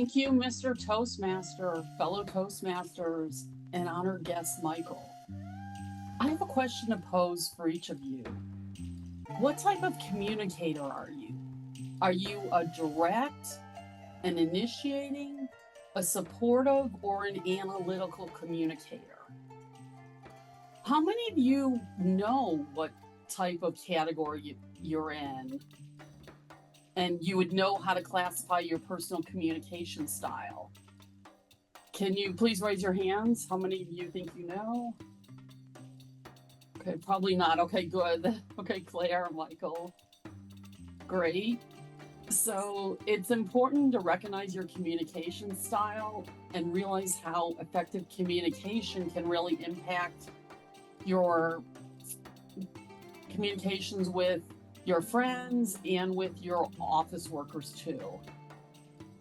Thank you, Mr. Toastmaster, fellow Toastmasters, and honored guest Michael. I have a question to pose for each of you. What type of communicator are you? Are you a direct, an initiating, a supportive, or an analytical communicator? How many of you know what type of category you're in? And you would know how to classify your personal communication style. Can you please raise your hands? How many of you think you know? Okay, probably not. Okay, good. Okay, Claire, Michael. Great. So it's important to recognize your communication style and realize how effective communication can really impact your communications with your friends and with your office workers too.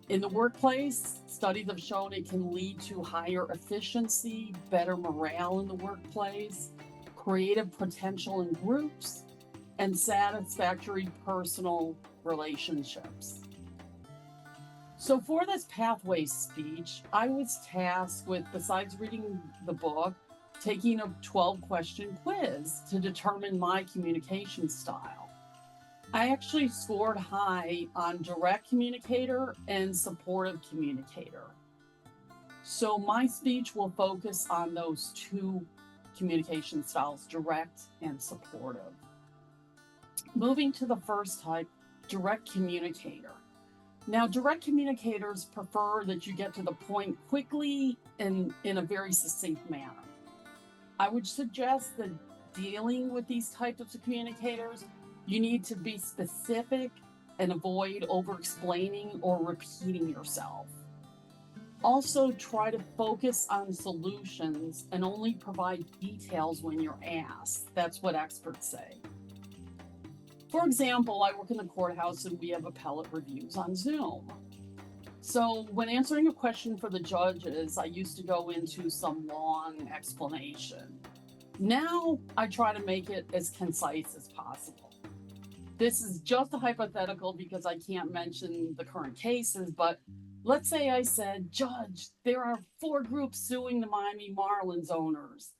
In the workplace, studies have shown it can lead to higher efficiency, better morale in the workplace, creative potential in groups, and satisfactory personal relationships. So for this pathway speech, I was tasked with, besides reading the book, taking a 12-question quiz to determine my communication style. I actually scored high on direct communicator and supportive communicator. So my speech will focus on those two communication styles, direct and supportive. Moving to the first type, direct communicator. Now, direct communicators prefer that you get to the point quickly and in a very succinct manner. I would suggest that dealing with these types of communicators, you need to be specific and avoid over-explaining or repeating yourself. Also, try to focus on solutions and only provide details when you're asked. That's what experts say. For example, I work in the courthouse and we have appellate reviews on Zoom. So when answering a question for the judges, I used to go into some long explanation. Now I try to make it as concise as possible. This is just a hypothetical because I can't mention the current cases, but let's say I said, Judge, there are 4 groups suing the Miami Marlins owners.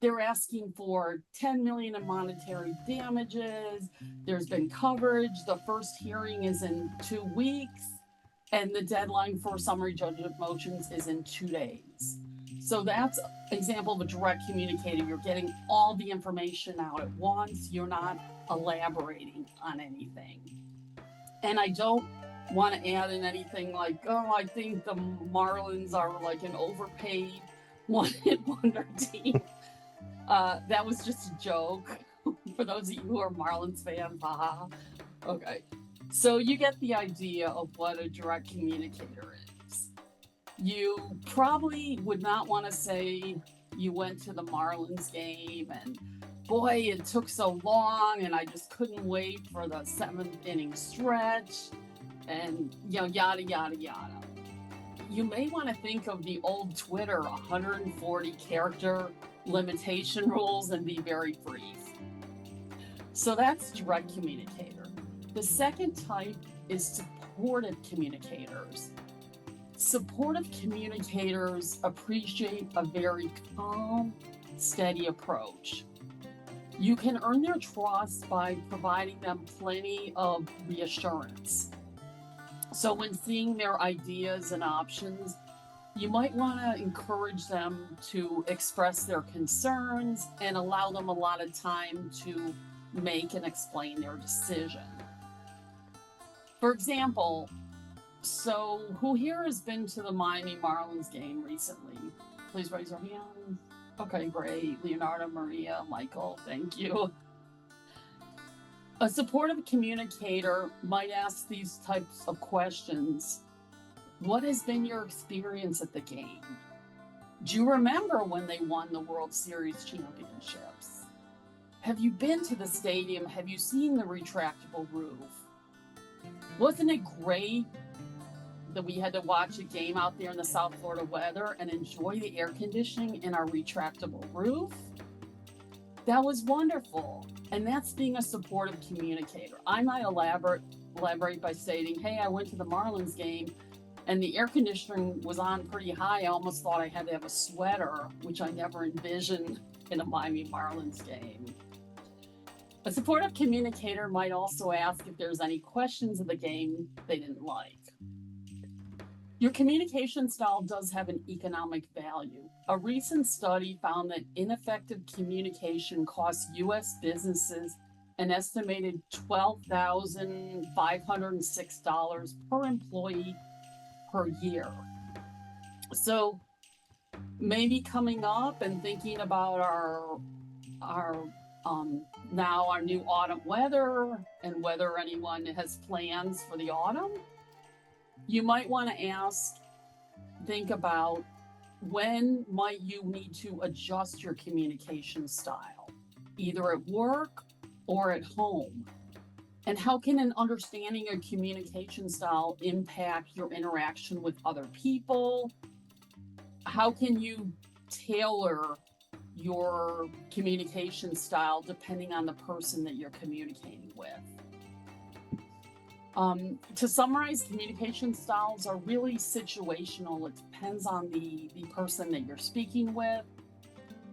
They're asking for $10 million in monetary damages. There's been coverage. The first hearing is in 2 weeks, and the deadline for summary judgment motions is in 2 days. So that's an example of a direct communicator. You're getting all the information out at once. You're not elaborating on anything. And I don't want to add in anything like, oh, I think the Marlins are like an overpaid one-hit wonder team. That was just a joke for those of you who are Marlins fans. Haha. Okay. So you get the idea of what a direct communicator is. You probably would not want to say you went to the Marlins game and boy, it took so long and I just couldn't wait for the 7th inning stretch and yada, yada, yada. You may want to think of the old Twitter 140 character limitation rules and be very brief. So that's direct communicator. The second type is supportive communicators. Supportive communicators appreciate a very calm, steady approach. You can earn their trust by providing them plenty of reassurance. So when seeing their ideas and options, you might want to encourage them to express their concerns and allow them a lot of time to make and explain their decision. For example, so who here has been to the Miami Marlins game recently? Please raise your hands. Okay, great. Leonardo, Maria, Michael, thank you. A supportive communicator might ask these types of questions. What has been your experience at the game? Do you remember when they won the World Series championships? Have you been to the stadium? Have you seen the retractable roof? Wasn't it great that we had to watch a game out there in the South Florida weather and enjoy the air conditioning in our retractable roof? That was wonderful. And that's being a supportive communicator. I might elaborate by stating, hey, I went to the Marlins game and the air conditioning was on pretty high. I almost thought I had to have a sweater, which I never envisioned in a Miami Marlins game. A supportive communicator might also ask if there's any questions of the game they didn't like. Your communication style does have an economic value. A recent study found that ineffective communication costs U.S. businesses an estimated $12,506 per employee per year. So maybe coming up and thinking about our now our new autumn weather and whether anyone has plans for the autumn, you might want to think about when might you need to adjust your communication style, either at work or at home. And how can an understanding of communication style impact your interaction with other people? How can you tailor your communication style depending on the person that you're communicating with? To summarize, communication styles are really situational. It depends on the person that you're speaking with.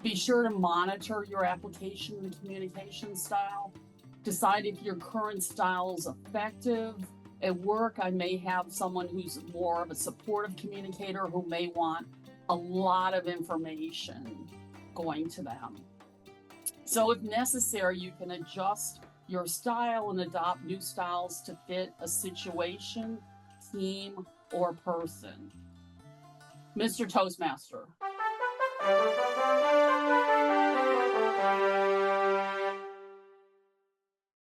Be sure to monitor your application of the communication style. Decide if your current style is effective. At work, I may have someone who's more of a supportive communicator who may want a lot of information going to them. So if necessary, you can adjust your style and adopt new styles to fit a situation, team, or person. Mr. Toastmaster.